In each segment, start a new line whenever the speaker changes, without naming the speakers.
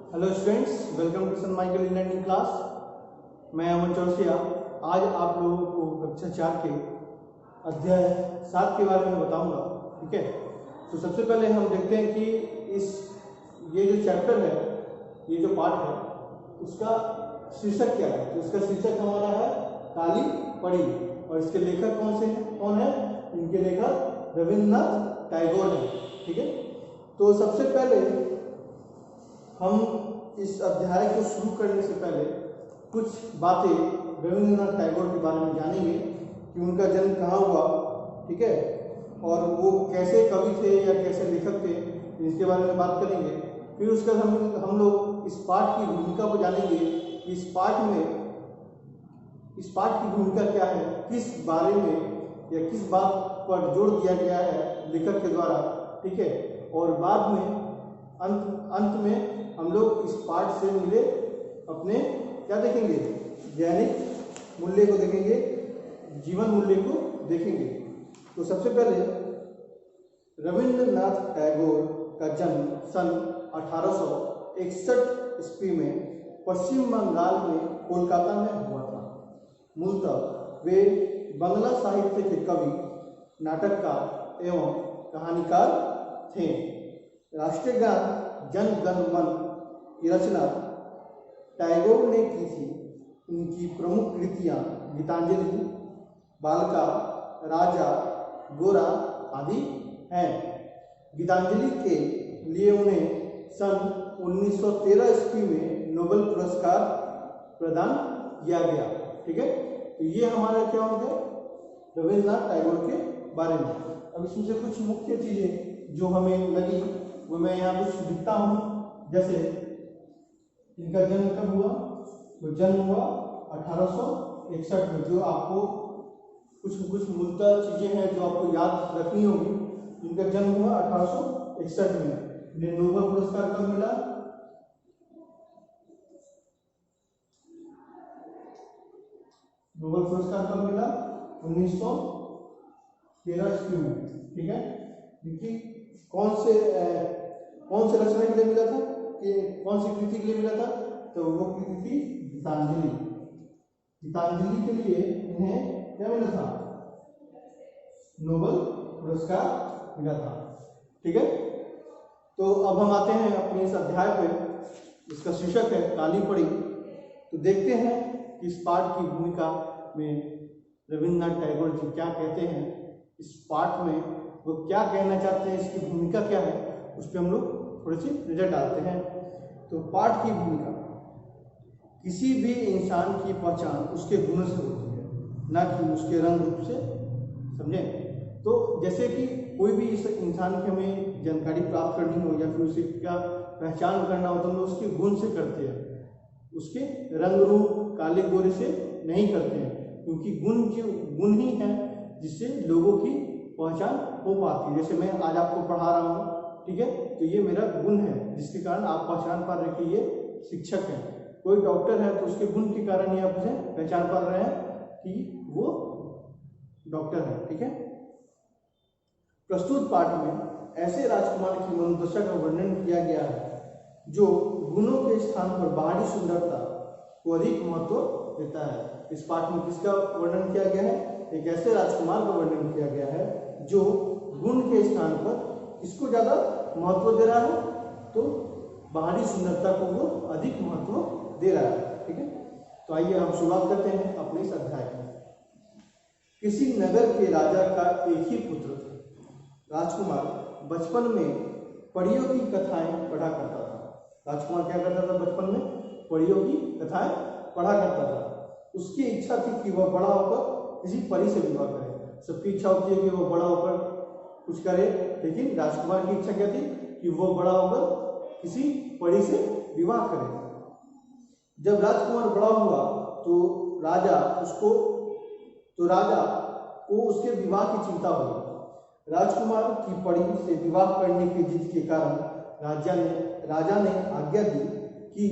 Hello students, welcome to Sun Michael learning class. मैं अमन चौरसिया आज आप लोगों को कक्षा 4 के अध्याय 7 के बारे में बताऊंगा। ठीक है, तो सबसे पहले हम देखते हैं कि ये जो चैप्टर है, ये जो पार्ट है, उसका शीर्षक क्या है। तो इसका शीर्षक हमारा है काली पड़ी, और इसके लेखक कौन है? इनके लेखक रविंद्रनाथ टैगोर है। ठीक है, तो सबसे पहले हम इस अध्याय को शुरू करने से पहले कुछ बातें रविंद्रनाथ टैगोर के बारे में जानेंगे कि उनका जन्म कहाँ हुआ। ठीक है, और वो कैसे कवि थे या कैसे लेखक थे, इसके बारे में बात करेंगे। फिर उसके बाद हम लोग इस पाठ की भूमिका को जानेंगे। इस पाठ की भूमिका क्या है, किस बारे में या किस बात पर जोर दिया गया है लेखक के द्वारा। ठीक है, और बाद में अंत में हम लोग इस पाठ से मिले अपने क्या देखेंगे, दैनिक मूल्य को देखेंगे, जीवन मूल्य को देखेंगे। तो सबसे पहले रविंद्रनाथ टैगोर का जन्म सन 1861 ईस्वी में पश्चिम बंगाल में कोलकाता में हुआ था। मूलतः वे बंगला साहित्य के कवि, नाटककार एवं कहानीकार थे। राष्ट्रीय गान जन गण मन की रचना टैगोर ने की थी। उनकी प्रमुख कृतियां गीतांजलि, बालिका, राजा, गोरा आदि हैं। गीतांजलि के लिए उन्हें सन 1913 ईस्वी में नोबेल पुरस्कार प्रदान किया गया। ठीक है, तो ये हमारा क्या हो गया रविंद्रनाथ टैगोर के बारे में। अब इसमें से कुछ मुख्य चीजें जो हमें लगी वो मैं यहाँ कुछ लिखता हूँ। जैसे इनका जन्म कब हुआ, तो जन्म हुआ 1861 में। जो आपको कुछ मूलतः चीजें हैं जो आपको याद रखनी होगी। इनका जन्म हुआ 1861 में। इन्हें नोबेल पुरस्कार कब मिला? नोबेल पुरस्कार कब मिला? 1913 ईस्वी में। ठीक है, देखिए कौन से रचना के लिए मिला था, कि कौन सी कृति के लिए मिला था? तो वो कृति थी गीतांजलि। गीतांजलि के लिए इन्हें क्या मिला था? नोबेल पुरस्कार मिला था। ठीक है, तो अब हम आते हैं अपने इस अध्याय पे। इसका शीर्षक है काली पड़ी। तो देखते हैं कि इस पाठ की भूमिका में रविंद्रनाथ टैगोर जी क्या कहते हैं। इस पाठ में वो क्या कहना चाहते हैं, इसकी भूमिका क्या है, उस पर हम लोग थोड़ी सी नजर डालते हैं। तो पाठ की भूमिका, किसी भी इंसान की पहचान उसके गुण से होती है, ना कि उसके रंग रूप से। समझे? तो जैसे कि कोई भी इस इंसान की हमें जानकारी प्राप्त करनी हो या फिर उसे क्या पहचान करना हो, तो हम उसके गुण से करते हैं, उसके रंग रूप काले गोरे से नहीं करते हैं, क्योंकि गुण ही है जिससे लोगों की पहचान हो पाती है। जैसे मैं आज आपको पढ़ा रहा हूँ, ठीक है, तो ये मेरा गुण है जिसके कारण आप पहचान पा रहे कि ये शिक्षक है। कोई डॉक्टर है तो उसके गुण के कारण ही आप उसे पहचान पा रहे हैं कि वो डॉक्टर है। ठीक है, प्रस्तुत पाठ में ऐसे राजकुमार की मनोदशा का वर्णन किया गया है जो गुणों के स्थान पर बाहरी सुंदरता को अधिक महत्व देता है। इस पाठ में किसका वर्णन किया गया है? एक ऐसे राजकुमार का वर्णन किया गया है जो गुण के स्थान पर किसको ज्यादा महत्व दे रहा है? तो बाहरी सुंदरता को वो अधिक महत्व दे रहा है। ठीक है, तो आइए हम शुरुआत करते हैं अपने इस अध्याय में। किसी नगर के राजा का एक ही पुत्र था। राजकुमार बचपन में परियों की कथाएं पढ़ा करता था। राजकुमार क्या करता था? बचपन में परियों की कथाएं पढ़ा करता था। उसकी इच्छा थी कि वह बड़ा होकर किसी परी से विवाह करे। सबकी इच्छा होती है कि वह बड़ा होकर कुछ करे, लेकिन राजकुमार की इच्छा क्या थी? कि वो बड़ा होकर किसी परी से विवाह करे। जब राजकुमार बड़ा हुआ तो राजा को उसके विवाह की चिंता हुई। राजकुमार की परी से विवाह करने की जिद के कारण राजा ने आज्ञा दी कि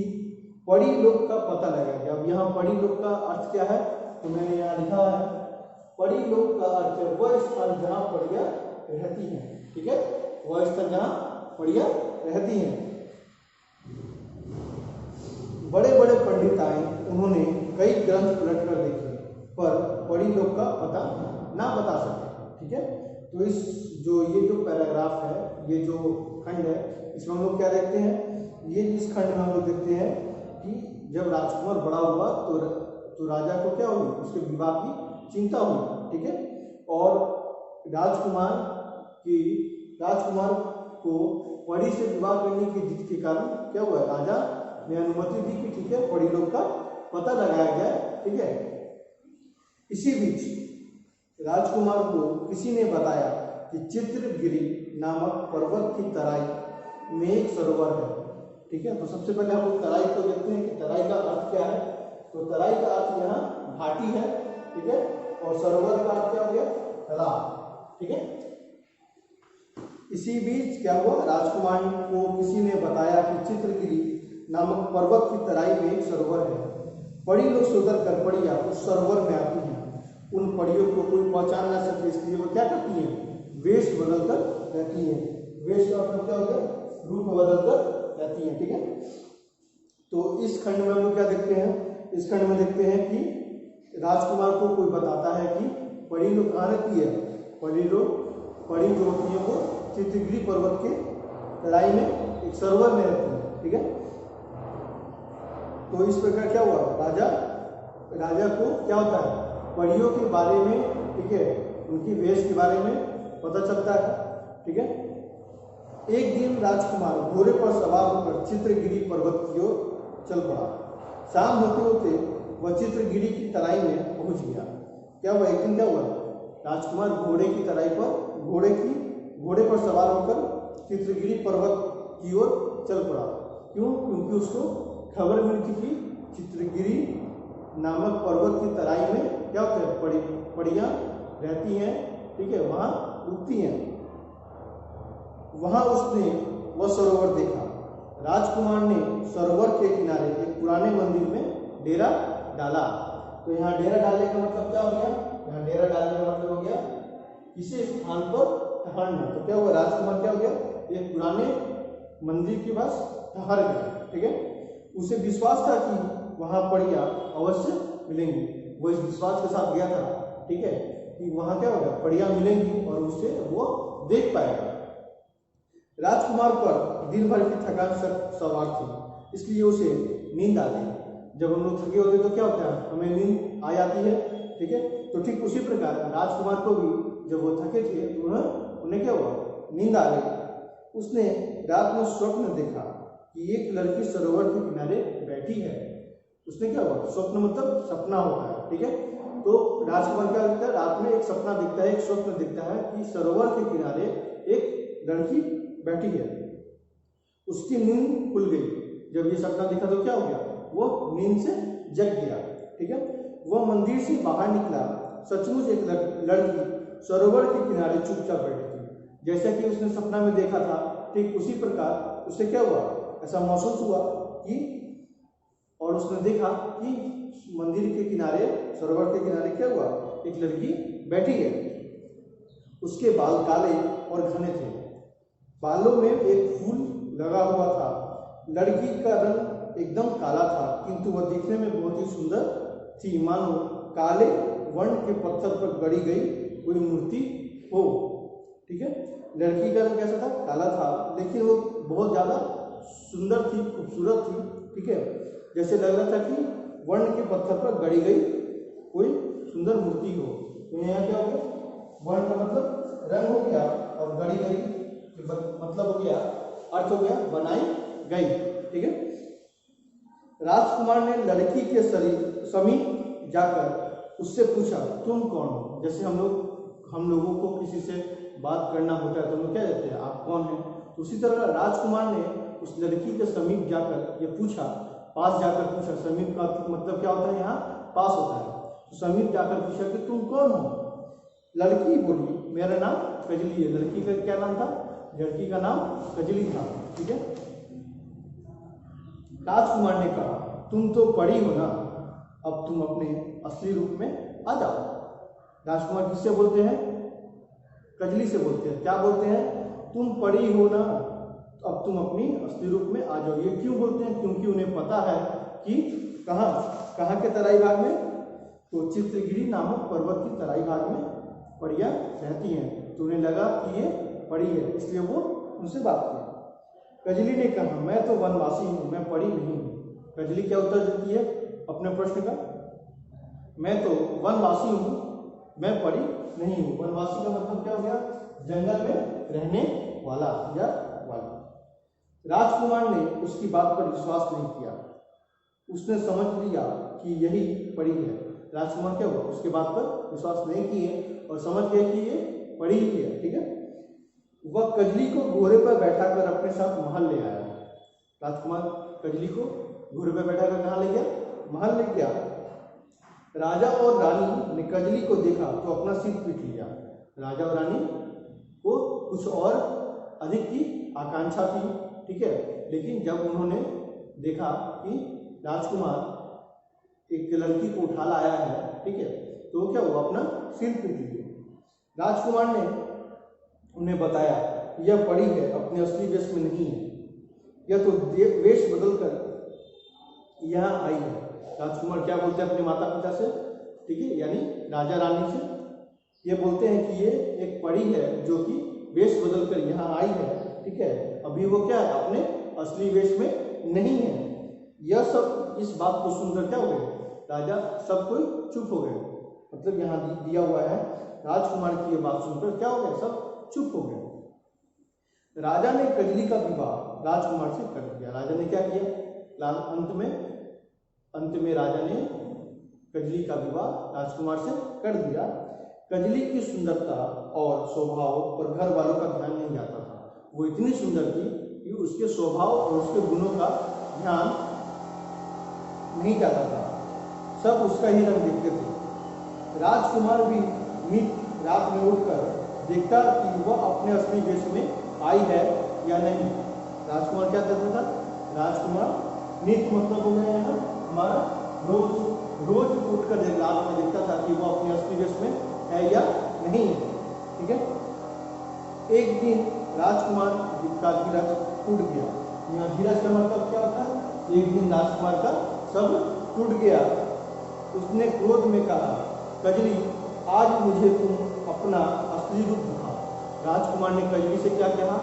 परी लोक का पता लगाया गया। अब यहाँ परी लोक का अर्थ क्या है? तो मैंने यहाँ लिखा है, परी लोक का अर्थ है वह स्थान जहाँ परियां रहती हैं। ठीक है, वह स्थान जहाँ परियां रहती हैं। परिणीताएं उन्होंने कई ग्रंथ पलट कर देखे पर पढ़ी लोग का पता ना बता सके। ठीक है, तो इस ये जो पैराग्राफ है, ये जो खंड है, इसमें हम लोग क्या देखते हैं, ये इस खंड में हम लोग देखते हैं कि जब राजकुमार बड़ा हुआ तो राजा को क्या हुई, उसके विवाह की चिंता हुई। ठीक है, और राजकुमार को परी से विवाह करने की जिद के कारण क्या हुआ, राजा ने अनुमति दी कि ठीक है परी लोग का पता लगाया जाए। ठीक है, इसी बीच राजकुमार को किसी ने बताया कि चित्रगिरी नामक पर्वत की तराई में एक सरोवर है। ठीक है, तो सबसे पहले हम लोग तराई को देखते हैं कि तराई का अर्थ क्या है। तो तराई का अर्थ यहाँ घाटी है। ठीक है, और सरोवर का अर्थ क्या हो गया, तालाब। ठीक है, इसी बीच क्या हुआ, राजकुमार को किसी ने बताया कि चित्रगिरी नामक पर्वत की तराई में एक सरोवर है। परी लोग सोकर कर पड़िया उस सरोवर में आती हैं। उन पड़ियों को कोई पहचान ना सके, इसलिए वो क्या करती हैं, वेश बदलकर रहती हैं। वेश का मतलब क्या हो गया, रूप बदलकर रहती हैं। ठीक है, तो इस खंड में हम लोग क्या देखते हैं, इस खंड में देखते हैं कि राजकुमार को कोई बताता है कि परी लोग कहाँ रहती है। परी जो होती है वो चित्रगिरी पर्वत के तराई में एक सरोवर में रहती है। ठीक है, तो इस प्रकार क्या हुआ, राजा को क्या होता है, परियों के बारे में, ठीक है, उनकी वेश के बारे में पता चलता है। ठीक है, एक दिन राजकुमार घोड़े पर सवार होकर चित्रगिरी पर्वत की ओर चल पड़ा। शाम होते होते वह चित्रगिरी की तराई में पहुंच गया। क्या हुआ, एक दिन क्या हुआ, राजकुमार घोड़े की तराई पर घोड़े पर सवार होकर चित्रगिरी पर्वत की ओर चल पड़ा। क्यों, क्योंकि उसको खबर मिली थी कि चित्रगिरी नामक पर्वत की तराई में क्या होता है, पड़ियाँ रहती हैं। ठीक है, वहाँ उगती हैं। वहाँ उसने वह सरोवर देखा। राजकुमार ने सरोवर के किनारे एक पुराने मंदिर में डेरा डाला। तो यहाँ डेरा डालने का मतलब क्या हो गया, यहाँ डेरा डालने का मतलब हो गया किसी स्थान पर ठहरना। तो क्या हुआ, राजकुमार क्या हो गया, एक पुराने मंदिर के पास ठहर गया। ठीक है, उसे विश्वास था कि वहां पड़ियाँ अवश्य मिलेंगी। वो इस विश्वास के साथ गया था। ठीक है, कि वहां क्या होगा, पड़ियाँ मिलेंगी और उससे वो देख पाएगा। राजकुमार पर दिन भर की थकान सवार थी, इसलिए उसे नींद आ गई। जब हम लोग थके होते तो क्या होता है, हमें नींद आ जाती है। ठीक है, तो ठीक उसी प्रकार राजकुमार को भी जब वो थके थे तो उन्हें क्या हुआ, नींद आ गई। उसने रात में स्वप्न देखा कि एक लड़की सरोवर के किनारे बैठी है। उसने क्या हुआ, स्वप्न मतलब सपना होता है। ठीक है, तो राजकुमार क्या दिखता है, रात में एक सपना दिखता है, एक स्वप्न दिखता है कि सरोवर के किनारे एक लड़की बैठी है। उसकी नींद खुल गई। जब ये सपना देखा तो क्या हो गया, वो नींद से जग गया। ठीक है, वह मंदिर से बाहर निकला। सचमुच एक लड़की सरोवर के किनारे चुपचाप बैठी थी, जैसा कि उसने सपना में देखा था। ठीक उसी प्रकार उसे क्या हुआ, ऐसा महसूस हुआ कि, और उसने देखा कि मंदिर के किनारे, सरोवर के किनारे क्या हुआ, एक लड़की बैठी है। उसके बाल काले और घने थे, बालों में एक फूल लगा हुआ था। लड़की का रंग एकदम काला था, किंतु वह दिखने में बहुत ही सुंदर थी, मानो काले वर्ण के पत्थर पर गढ़ी गई कोई मूर्ति हो। ठीक है, लड़की का रंग कैसा था, काला था, लेकिन वो बहुत ज्यादा सुंदर थी, खूबसूरत थी। ठीक है, जैसे लग रहा था कि वर्ण के पत्थर पर गढ़ी गई कोई सुंदर मूर्ति हो। तो यहाँ क्या हो गया, वर्ण का मतलब रंग हो गया और गढ़ी गई मतलब हो गया, अर्थ हो गया बनाई गई। ठीक है, राजकुमार ने लड़की के समीप जाकर उससे पूछा, तुम कौन हो। जैसे हम लोगों को किसी से बात करना होता है तो हम लोग क्या कहते हैं, आप कौन हैं। तो उसी तरह राजकुमार ने उस लड़की के समीप जाकर ये पूछा, पास जाकर पूछा। समीप का मतलब क्या होता है, यहाँ पास होता है। तो समीप जाकर पूछा कि तुम कौन हो। लड़की बोली, मेरा नाम कजली है। लड़की का क्या नाम था, लड़की का नाम कजली था। ठीक है, राजकुमार ने कहा, तुम तो परी हो ना, अब तुम अपने असली रूप में आ जाओ। राजकुमार किससे बोलते हैं, कजली से बोलते हैं। क्या बोलते हैं, तुम परी हो ना, अब तुम अपनी असली रूप में आ जाओ। ये क्यों बोलते हैं? क्योंकि उन्हें पता है कि कहाँ कहाँ के तराई भाग में, तो चित्रगिरी नामक पर्वत की तराई भाग में परियां रहती हैं। तो उन्हें लगा कि ये परी है, इसलिए वो उनसे बात किया। कजली ने कहा, मैं तो वनवासी हूँ, मैं परी नहीं हूँ। कजली क्या उत्तर देती है अपने प्रश्न का? मैं तो वनवासी हूँ, मैं परी नहीं हूँ। वनवासी का मतलब क्या हो गया? जंगल में रहने वाला या वाली। राजकुमार ने उसकी बात पर विश्वास नहीं किया। उसने समझ लिया कि यही परी है। राजकुमार क्या हुआ? उसके बात पर विश्वास नहीं किए और समझ गए कि ये परी ही है। ठीक है। वह कजली को घोड़े पर बैठाकर अपने साथ महल ले आया। राजकुमार कजली को घोड़े पर बैठाकर कहाँ ले गया? महल ले गया। राजा और रानी ने कजली को देखा तो अपना सिर पीट लिया। राजा और रानी को कुछ और अधिक की आकांक्षा थी, ठीक है, लेकिन जब उन्होंने देखा कि राजकुमार एक लड़की को उठा लाया है, ठीक है, तो क्या हुआ? अपना सिर पीट लिया। राजकुमार ने उन्हें बताया, यह परी है, अपने असली वेश में नहीं है, यह तो वेश बदलकर यहाँ आई है। राजकुमार क्या बोलते हैं अपने माता पिता से, ठीक है, यानी राजा रानी से? ये बोलते हैं कि ये एक परी है जो कि वेश बदलकर यहाँ आई है, ठीक है, अभी वो क्या है? अपने असली वेश में नहीं है। यह सब इस बात को सुनकर क्या हो गए? राजा सब कोई चुप हो गए। मतलब यहाँ दिया हुआ है, राजकुमार की ये बात सुनकर क्या हो गया? सब चुप हो गए। राजा ने कजली का विवाह राजकुमार से कर दिया। राजा ने क्या किया? अंत में राजा ने कजली का विवाह राजकुमार से कर दिया। कजली की सुंदरता और स्वभाव पर घर वालों का ध्यान नहीं जाता था। वो इतनी सुंदर थी कि उसके स्वभाव और उसके गुणों का ध्यान नहीं जाता था, सब उसका ही रंग देखते थे। राजकुमार भी नित रात में उठकर देखता कि वह अपने असली वेश में आई है या नहीं। राजकुमार क्या करता था? राजकुमार नित मतलब हो गया यहाँ हमारा रोज उठकर रात में देखता था कि वो अपने असली वेश में है या नहीं है, ठीक है। एक दिन राजकुमार का धीरज टूट गया। यहाँ धीरज का मतलब क्या होता है? एक दिन राजकुमार का सब टूट गया। उसने क्रोध में कहा, कजली, आज मुझे तुम अपना असली रूप दिखाओ। राजकुमार ने कजली से क्या कहा?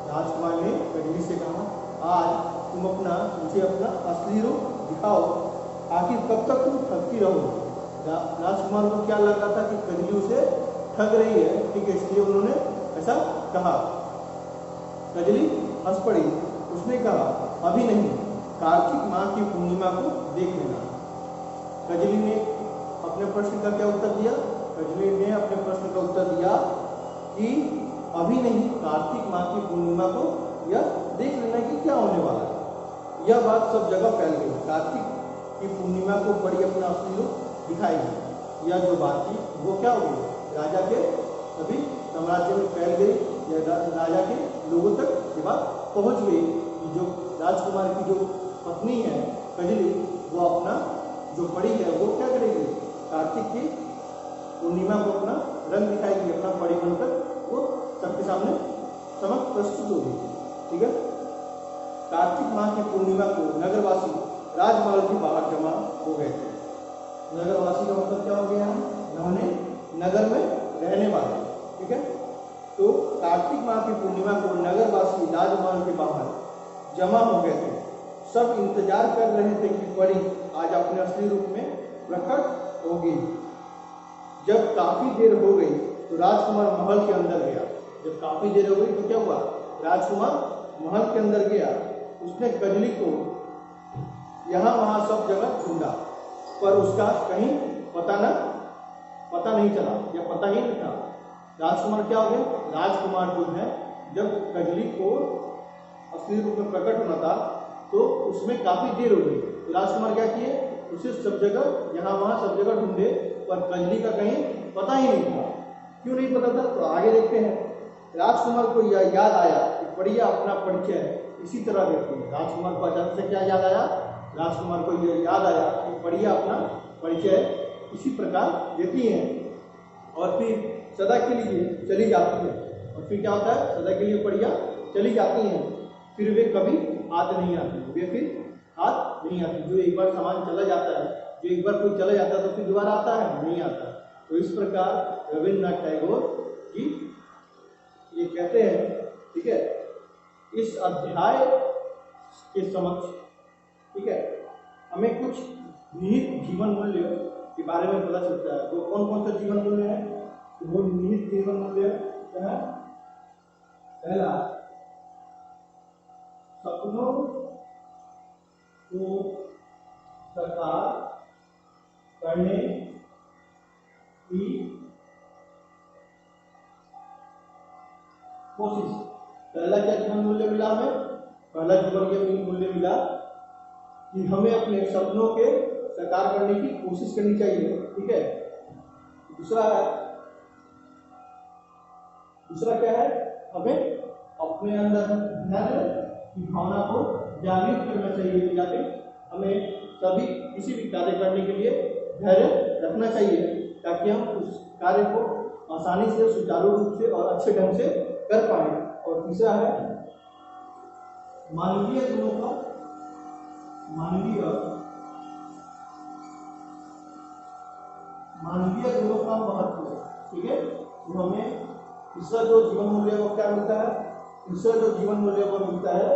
राजकुमार ने कजली से कहा, आज तुम मुझे अपना असली रूप दिखाओ। आखिर कब तक तुम ठगती रहोगे? राजकुमार को क्या लग रहा था कि कजली उसे ठग रही है, ठीक है, इसलिए उन्होंने ऐसा कहा। कजली हंस पड़ी। उसने कहा, अभी नहीं, कार्तिक माह की पूर्णिमा को देख लेना। कजली ने अपने प्रश्न का क्या उत्तर दिया? कजली ने अपने प्रश्न का उत्तर दिया कि अभी नहीं, कार्तिक माह की पूर्णिमा को यह देख लेना कि क्या होने वाला है। यह बात सब जगह फैल गई। कार्तिक की पूर्णिमा को परी अपना असली रूप दिखाएगी। यह जो बात थी वो क्या हो गई? राजा के सभी साम्राज्य में फैल गई, या राजा के लोगों तक ये बात पहुंच गई कि जो राजकुमार की जो पत्नी है कजली, वो अपना जो परी है वो क्या करेगी? कार्तिक की पूर्णिमा को अपना रंग दिखाएगी, अपना परी बनकर वो सबके सामने समक्ष प्रस्तुत होगी, ठीक है। कार्तिक माह की पूर्णिमा को नगरवासी राजमहल के बाहर जमा हो गए थे। नगरवासी का मतलब क्या हो गया? उन्होंने नगर में रहने वाले, ठीक है। तो कार्तिक माह की पूर्णिमा को नगरवासी राजमहल के बाहर जमा हो गए थे। सब इंतजार कर रहे थे कि परी आज अपने असली रूप में प्रकट होगी। जब काफी देर हो गई तो राजकुमार महल के अंदर गया। जब काफी देर हो गई तो क्या हुआ? राजकुमार महल के अंदर गया। उसने कजली को यहाँ वहां सब जगह ढूंढा, पर उसका कहीं पता नहीं चला, या पता ही नहीं था। राजकुमार क्या हो गए? राजकुमार जो है, जब कजली को असली रूप में प्रकट होना था तो उसमें काफी देर हो गई। तो राजकुमार क्या किए? उसे सब जगह यहाँ वहां सब जगह ढूंढे, पर कजली का कहीं पता ही नहीं था। क्यों नहीं पता था? तो आगे देखते हैं। राजकुमार को यह याद आया कि परीया अपना परिचय इसी तरह देती है। राजकुमार को अचानक से क्या याद आया? राजकुमार को यह याद आया कि परीया अपना परिचय इसी प्रकार देती हैं और फिर सदा के लिए चली जाती है। और फिर क्या होता है? सदा के लिए परीया चली जाती हैं। फिर वे कभी हाथ नहीं आते, वे फिर हाथ नहीं आते। जो एक बार सामान चला जाता है, जो एक बार कोई चला जाता है तो फिर दोबारा आता है, नहीं आता। तो इस प्रकार रविन्द्रनाथ टैगोर जी ये कहते हैं, ठीक है, इस अध्याय के समक्ष, ठीक है, हमें कुछ निहित जीवन मूल्य के बारे में पता चलता है। वो कौन कौन सा जीवन मूल्य है? तो वो निहित जीवन मूल्य क्या है? पहला, सपनों को साकार करने की कोशिश। पहला क्या जीवन मूल्य मिला हमें? पहला जीवन मूल्य मिला कि हमें अपने सपनों के साकार करने की कोशिश करनी चाहिए, ठीक है। दूसरा क्या है? हमें अपने अंदर धैर्य की भावना को जागृत करना चाहिए, या फिर हमें किसी भी कार्य करने के लिए धैर्य रखना चाहिए, ताकि हम उस कार्य को आसानी से, सुचारू रूप से और अच्छे ढंग से कर पाए। और तीसरा है मानवीय गुणों का महत्व, ठीक है। तो हमें तीसरा जो जीवन मूल्य वो क्या मिलता है? तीसरा जो जीवन मूल्य वो मिलता है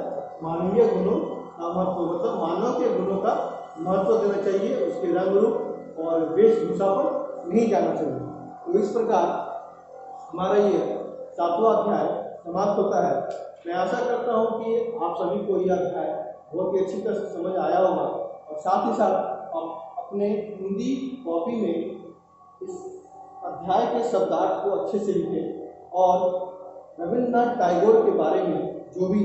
मानवीय गुणों का महत्व, मतलब मानव के गुणों का महत्व देना चाहिए, उसके रंग रूप और वेशभूषा पर नहीं जाना चाहिए। तो इस प्रकार हमारा ये 7वां अध्याय समाप्त होता है। मैं आशा करता हूँ कि आप सभी को यह अध्याय बहुत ही अच्छी तरह से समझ आया होगा, और साथ ही साथ आप अपने हिंदी कॉपी में इस अध्याय के शब्दार्थ को अच्छे से लिखें, और रविन्द्रनाथ टैगोर के बारे में जो भी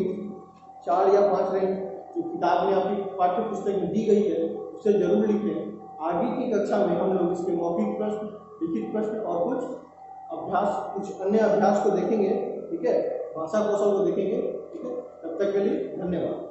4 या 5 लाइन जो किताब में आपकी पाठ्य पुस्तक में दी गई है उसे जरूर लिखें। आगे की कक्षा में हम लोग इसके मौखिक प्रश्न, लिखित प्रश्न और कुछ अन्य अभ्यास को देखेंगे, ठीक है, भाषा कौशल को देखेंगे, ठीक है। तब तक के लिए धन्यवाद।